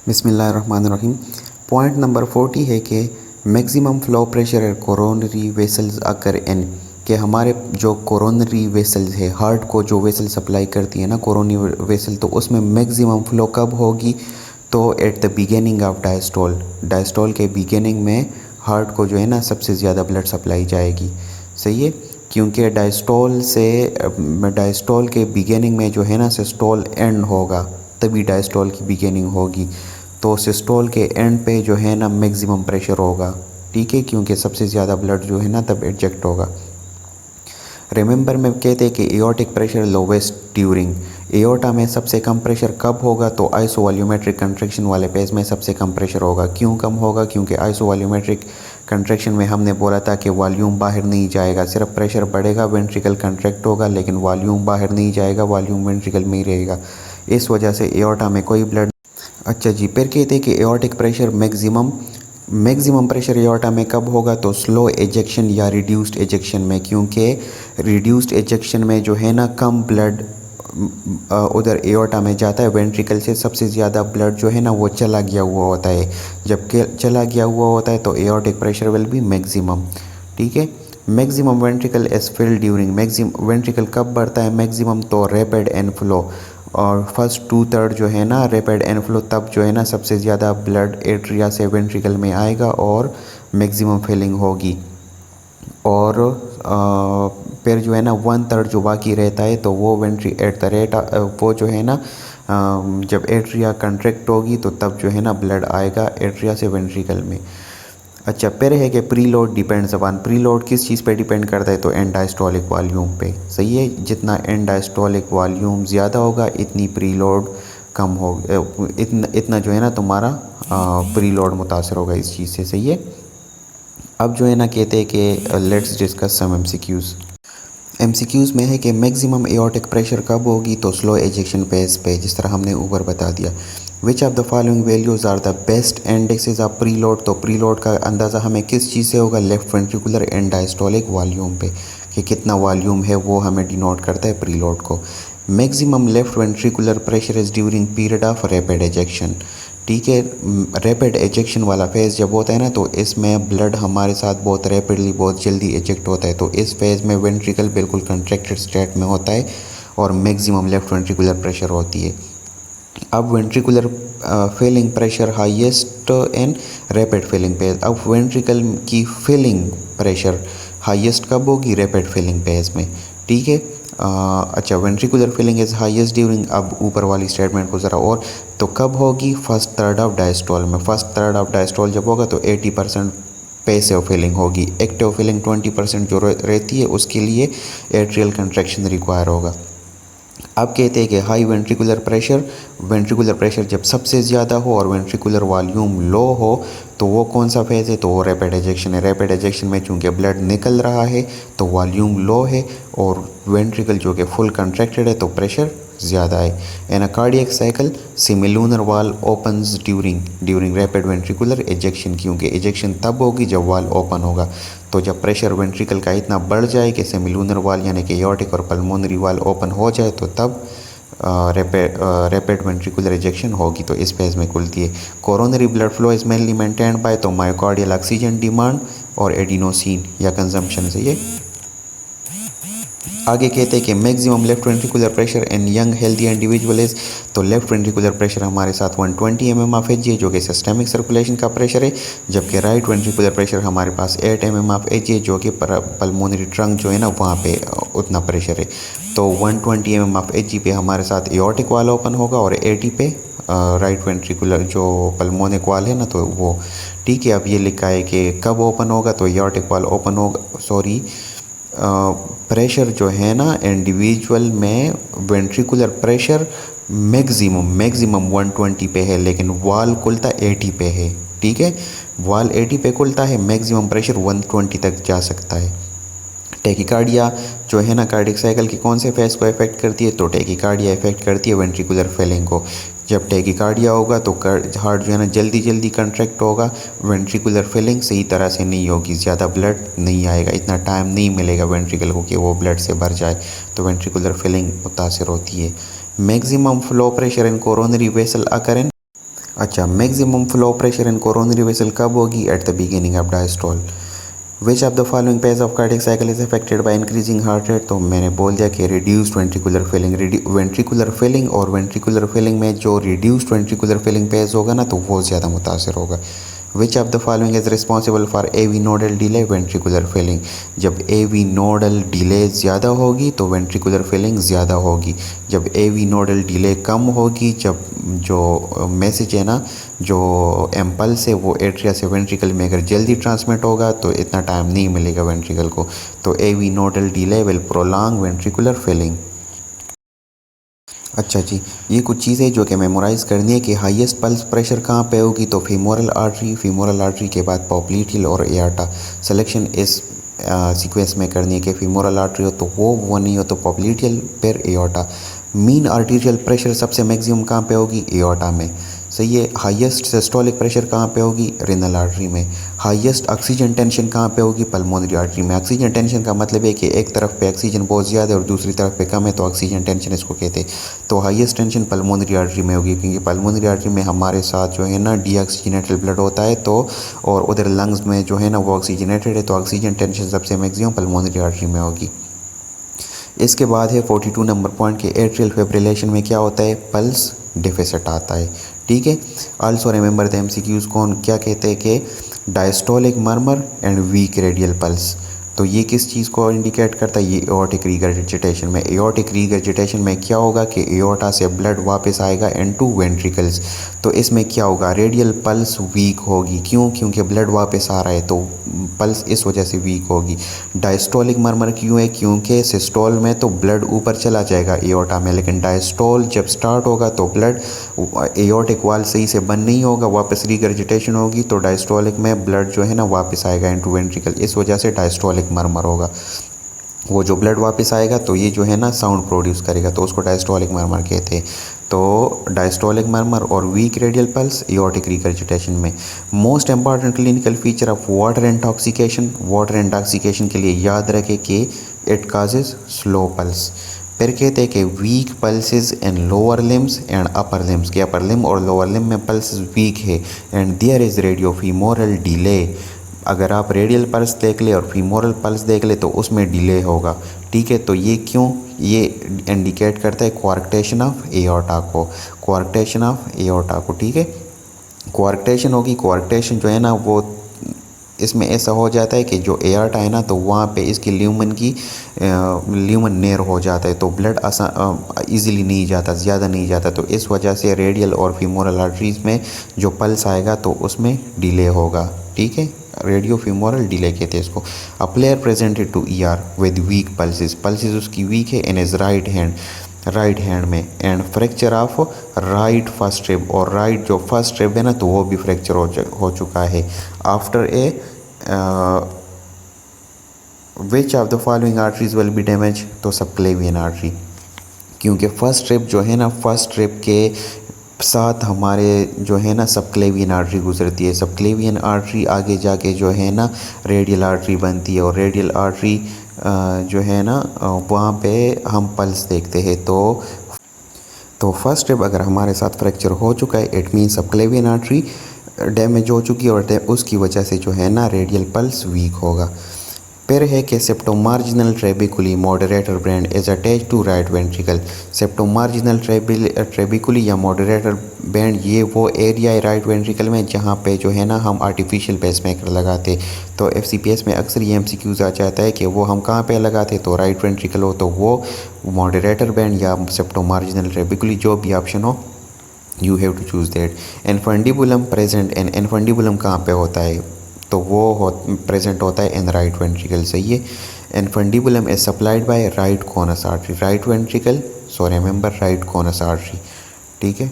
बिस्मिल्लाहिर्रहमानिर्रहीम। Point number 40 है कि maximum flow pressure at coronary vessels occur in कि हमारे जो कोरोनरी वेसल्स है, हार्ट को जो वेसल सप्लाई करती है ना कोरोनरी वेसल, तो उसमें मैक्सिमम फ्लो कब होगी? तो eight the beginning of diastole, diastole के बिगिनिंग में हार्ट को जो है ना सबसे ज़्यादा ब्लड सप्लाई जाएगी। सही है, क्योंकि डायस्टोल के बिगिनिंग में जो है ना सिस्टोल एंड होगा, तभी डायस्टोल की बिगिनिंग होगी। तो सिस्टोल के एंड पे जो है ना मैक्सिमम प्रेशर होगा, ठीक है, क्योंकि सबसे ज़्यादा ब्लड जो है ना तब एडजेक्ट होगा। रिमेंबर में कहते हैं कि aortic pressure lowest during, aorta में सबसे कम प्रेशर कब होगा? तो आइसोवॉल्यूमेट्रिक कंट्रैक्शन वाले फेज में सबसे कम प्रेशर होगा। क्यों कम होगा? क्योंकि आइसोवॉल्यूमेट्रिक कंट्रैक्शन में हमने बोला था कि वॉल्यूम बाहर नहीं जाएगा, सिर्फ प्रेशर बढ़ेगा, वेंट्रिकल कंट्रैक्ट होगा, लेकिन वॉल्यूम बाहर नहीं जाएगा, वॉल्यूम वेंट्रिकल में ही रहेगा। इस वजह से एओर्टा में कोई ब्लड। अच्छा जी, फिर कहते हैं कि aortic pressure maximum pressure aorta में कब होगा? तो स्लो एजेक्शन या रिड्यूस्ड एजेक्शन में, क्योंकि रिड्यूस्ड एजेक्शन में जो है ना कम ब्लड उधर एओर्टा में जाता है, वेंट्रिकल से सबसे ज़्यादा ब्लड जो है ना वो चला गया हुआ होता है। जब चला गया हुआ होता है तो aortic pressure will be maximum, ठीक है। Maximum ventricle as fill during, maximum ventricle कब बढ़ता है मैक्सिमम? तो रैपिड एनफ्लो, और फर्स्ट 2/3 जो है ना रैपिड एनफ्लो, तब जो है ना सबसे ज़्यादा ब्लड एट्रिया से वेंट्रिकल में आएगा और मैक्सिमम फिलिंग होगी। और फिर जो है ना 1/3 जो बाकी रहता है तो वो वेंट्री एट द रेट वो जो है ना जब एट्रिया कंट्रैक्ट होगी तो तब जो है ना ब्लड आएगा एट्रिया से वेंट्रिकल में। अच्छा, फिर है कि pre load depends upon, pre load किस चीज़ पे डिपेंड करता है? तो एंड डायस्टोलिक वॉल्यूम पे। सही है, जितना एंड डायस्टोलिक वॉल्यूम ज़्यादा होगा इतनी प्री लोड कम होगा, इतना जो है ना तुम्हारा प्री लोड मुतासर होगा इस चीज़ से। सही है। अब जो है ना कहते हैं कि let's discuss some MCQs. MCQs में है कि मैक्सिमम एओर्टिक प्रेशर कब होगी? तो स्लो एजेक्शन फेज पे, जिस तरह हमने ऊपर बता दिया। Which of the following values are the best indexes of preload? तो प्री लोड का अंदाज़ा हमें किस चीज़ से होगा? Left ventricular end diastolic volume पे, कि कितना वॉल्यूम है वो हमें डिनोट करता है प्री लोड को। Maximum left ventricular pressure is during period of rapid ejection, ठीक है। रैपिड एजेक्शन वाला फेज़ जब होता है ना तो इसमें ब्लड हमारे साथ बहुत रैपिडली, बहुत जल्दी एजेक्ट होता है। तो इस फेज़ में वेंट्रिकल बिल्कुल कंट्रैक्टेड स्टेट में होता है और मैक्सिमम लेफ्ट वेंट्रिकुलर प्रेशर होती है। अब ventricular filling pressure highest in rapid filling phase. अब वेंट्रिकल की फिलिंग प्रेशर हाईएस्ट कब होगी? रैपिड फिलिंग फेज में, ठीक है। अच्छा, ventricular filling is highest during, अब ऊपर वाली स्टेटमेंट को ज़रा और, तो कब होगी? फर्स्ट थर्ड ऑफ डायस्टोल में। फर्स्ट थर्ड ऑफ डायस्टोल जब होगा तो 80% पैसिव फिलिंग होगी, एक्टिव फिलिंग 20% जो रहती है उसके लिए एट्रियल कंट्रैक्शन रिक्वायर होगा। अब कहते हैं कि हाई वेंट्रिकुलर प्रेशर जब सबसे ज़्यादा हो और वेंट्रिकुलर वॉल्यूम लो हो तो वो कौन सा फेज़ है? तो वो रैपिड एजेक्शन है। रैपिड एजेक्शन में चूंकि ब्लड निकल रहा है तो वॉल्यूम लो है और वेंट्रिकल जो कि फुल कंट्रैक्टेड है तो प्रेशर ज़्यादा है। इन अ कार्डियक साइकिल सेमिलूनर वाल ओपन्स ड्यूरिंग रैपिड वेंट्रिकुलर एजेक्शन, क्योंकि एजेक्शन तब होगी जब वाल ओपन होगा। तो जब प्रेशर वेंट्रिकल का इतना बढ़ जाए कि सेमिलूनर वाल यानी कि एओर्टिक और पल्मोनरी वाल ओपन हो जाए तो तब रैपिड वेंट्रिकुलर एजेक्शन होगी। तो इस फेज में खुलती है। Coronary blood flow is mainly maintained by, तो मायोकार्डियल ऑक्सीजन डिमांड और एडिनोसिन या कंजम्पशन से। ये आगे कहते हैं कि maximum left ventricular pressure in young healthy individual is, तो लेफ्ट वेंट्रिकुलर प्रेशर हमारे साथ 120 mm ऑफ एच जी जो कि सिस्टेमिक सर्कुलेशन का प्रेशर है, जबकि राइट वेंट्रिकुलर प्रेशर हमारे पास 8 mm ऑफ एच जी जो कि पल्मोनरी ट्रंक जो है ना वहाँ पे उतना प्रेशर है। तो 120 mm ऑफ एच जी पे हमारे साथ एओर्टिक वाल ओपन होगा और 80 पे राइट वेंट्रिकुलर जो पल्मोनिक वाल है ना तो वो, ठीक है। अब ये लिखा है कि कब ओपन होगा? तो एओर्टिक वाल ओपन होगा, सॉरी, प्रेशर जो है ना इंडिविजुअल में वेंट्रिकुलर प्रेशर मैक्सिमम 120 पे है, लेकिन वाल खुलता 80 पे है, ठीक है। वाल 80 पे खुलता है, मैक्सिमम प्रेशर 120 तक जा सकता है। टैकीकार्डिया जो है ना कार्डियक साइकिल के कौन से फेज को इफेक्ट करती है? तो टैकीकार्डिया इफेक्ट करती है वेंट्रिकुलर फिलिंग को। जब टैकीकार्डिया होगा तो हार्ट जो है ना जल्दी कंट्रैक्ट होगा, वेंट्रिकुलर फिलिंग सही तरह से नहीं होगी, ज़्यादा ब्लड नहीं आएगा, इतना टाइम नहीं मिलेगा वेंट्रिकल को कि वो ब्लड से भर जाए, तो वेंट्रिकुलर फिलिंग मुतासर होती है। Maximum flow pressure in coronary vessel occur in, अच्छा, maximum flow pressure in coronary vessel कब होगी? At the beginning of diastole. Which of the following phase of cardiac cycle is affected by increasing heart rate? तो मैंने बोल दिया कि reduced ventricular filling. Ventricular filling और ventricular filling में जो रिड्यूस्ड वेंट्रिकुलर फिलिंग पेज होगा ना, तो वो ज़्यादा मुतासर होगा। Which of the following is responsible for AV nodal delay? Ventricular filling. जब एवी नोडल डिले ज़्यादा होगी तो वेंट्रिकुलर फिलिंग ज़्यादा होगी। जब एवी नोडल डिले कम होगी, जब जो मैसेज है ना, जो एम्पल्स है वो एट्रिया से वेंट्रिकल में अगर जल्दी ट्रांसमिट होगा तो इतना टाइम नहीं मिलेगा वेंट्रिकल को। तो AV nodal delay will prolong ventricular filling. अच्छा जी, ये कुछ चीज़ें जो कि मेमोराइज़ करनी है कि हाईएस्ट पल्स प्रेशर कहाँ पे होगी? तो फीमोरल आर्टरी के बाद पॉप्लीटियल और एआर्टा। सिलेक्शन इस सीक्वेंस में करनी है कि फीमोरल आर्टरी हो तो वो नहीं हो तो पॉप्लीटियल, फिर एओर्टा। मीन आर्टीरियल प्रेशर सबसे मैक्सिमम कहाँ पे होगी? एओर्टा में। सही है। हाईएस्ट सिस्टोलिक प्रेशर कहाँ पे होगी? रेनल आर्टरी में। हाईएस्ट ऑक्सीजन टेंशन कहाँ पे होगी? पल्मोनरी आर्टरी में। ऑक्सीजन टेंशन का मतलब है कि एक तरफ पे ऑक्सीजन बहुत ज़्यादा है और दूसरी तरफ पे कम है, तो ऑक्सीजन टेंशन इसको कहते हैं। तो हाईएस्ट टेंशन पल्मोनरी आर्टरी में होगी, क्योंकि पल्मोनरी आर्टरी में हमारे साथ जो है ना डीऑक्सीजनेटेड ब्लड होता है, तो और उधर लंग्स में जो है ना वो ऑक्सीजनेटेड है, तो ऑक्सीजन टेंशन सबसे मैक्सिमम पल्मोनरी आर्टरी में होगी। इसके बाद है 42 नंबर पॉइंट के एट्रियल फिब्रिलेशन में क्या होता है? पल्स डिफिसिट आता है। ठीक है। आल्सो रिमेंबर द एमसीक्यूज कौन क्या कहते हैं कि diastolic murmur and weak radial pulse. तो ये किस चीज़ को इंडिकेट करता है? ये एओर्टिक रीगर्जिटेशन में। एओर्टिक रीगर्जिटेशन में क्या होगा कि एओर्टा से ब्लड वापस आएगा इनटू वेंट्रिकल्स। तो इसमें क्या होगा? रेडियल पल्स वीक होगी। क्यों? क्योंकि ब्लड वापस आ रहा है, तो पल्स इस वजह से वीक होगी। डायस्टोलिक मर्मर क्यों है? क्योंकि सिस्टोल में तो ब्लड ऊपर चला जाएगा एओर्टा में, लेकिन डायस्टोल जब स्टार्ट होगा तो ब्लड एओर्टिक वाल सही से बंद नहीं होगा, वापस रीगर्जिटेशन होगी, तो डायस्टोलिक में ब्लड जो है ना वापस आएगा इनटू वेंट्रिकल। इस वजह से डायस्टोलिक मर्मर होगा। वो जो ब्लड वापस आएगा तो ये जो है ना साउंड प्रोड्यूस करेगा, तो उसको डायस्टोलिक मर्मर कहते हैं। तो डायस्टोलिक मर्मर और weak radial pulse aortic regurgitation में। Most important clinical feature of water intoxication. Water intoxication के लिए याद रखें कि इट काजेज स्लो पल्स। फिर कहते हैं कि weak pulses in lower limbs and upper limbs, के अपर लिम और लोअर लिम में पल्सेस वीक है and there is radio femoral delay. अगर आप रेडियल पल्स देख ले और फीमोरल पल्स देख ले तो उसमें डिले होगा। ठीक है। तो ये क्यों? ये इंडिकेट करता है क्वार्कटेशन ऑफ एओर्टा को। क्वार्कटेशन ऑफ एओर्टा को। ठीक है। क्वार्कटेशन होगी। क्वार्कटेशन जो है ना वो इसमें ऐसा हो जाता है कि जो एओर्टा है ना, तो वहाँ पे इसकी ल्यूमन नेर हो जाता है, तो ब्लड ईजिली नहीं जाता, ज़्यादा नहीं जाता, तो इस वजह से रेडियल और फीमोरल आर्टरीज में जो पल्स आएगा तो उसमें डिले होगा। ठीक है। रेडियो फीमोरल डिले कहते हैं इसको। A player presented to ER with weak pulses उसकी वीक है इन हिज राइट हैंड में and fracture of right first rib, और राइट जो फर्स्ट रिब है ना तो वो भी फ्रैक्चर हो चुका है। After a which of the following arteries will be damage? तो सबक्लेवियन आर्टरी, क्योंकि फर्स्ट रिब जो है ना, फर्स्ट रिब के साथ हमारे जो है ना सबक्लेवियन आर्टरी गुजरती है। सबक्लेवियन आर्टरी आगे जाके जो है ना रेडियल आर्टरी बनती है, और रेडियल आर्टरी जो है ना वहाँ पे हम पल्स देखते हैं। तो फर्स्ट रिब अगर हमारे साथ फ्रैक्चर हो चुका है, it mean subclavian artery damage हो चुकी है, और उसकी वजह से जो है ना रेडियल पल्स वीक होगा। फिर है कि septomarginal trabeculae moderator band is attach to right ventricle. Septomarginal trabeculae या मॉडरेटर बैंड ये वो एरिया है राइट वेंट्रिकल में जहाँ पे जो है ना हम आर्टिफिशियल पेसमेकर लगाते। तो एफसीपीएस में अक्सर ये एमसीक्यूज आ जाता है कि वो हम कहाँ पे लगाते, तो राइट वेंट्रिकल हो तो वो मॉडरेटर बैंड या सेप्टोमार्जिनल ट्रेबिकुली, जो भी ऑप्शन हो you have to choose that. Infundibulum present, infundibulum कहाँ पे होता है, तो वो प्रेजेंट होता है इन राइट वेंट्रिकल। सही है। Infundibulum is supplied by right conus artery, right ventricle, so remember right conus artery. ठीक है।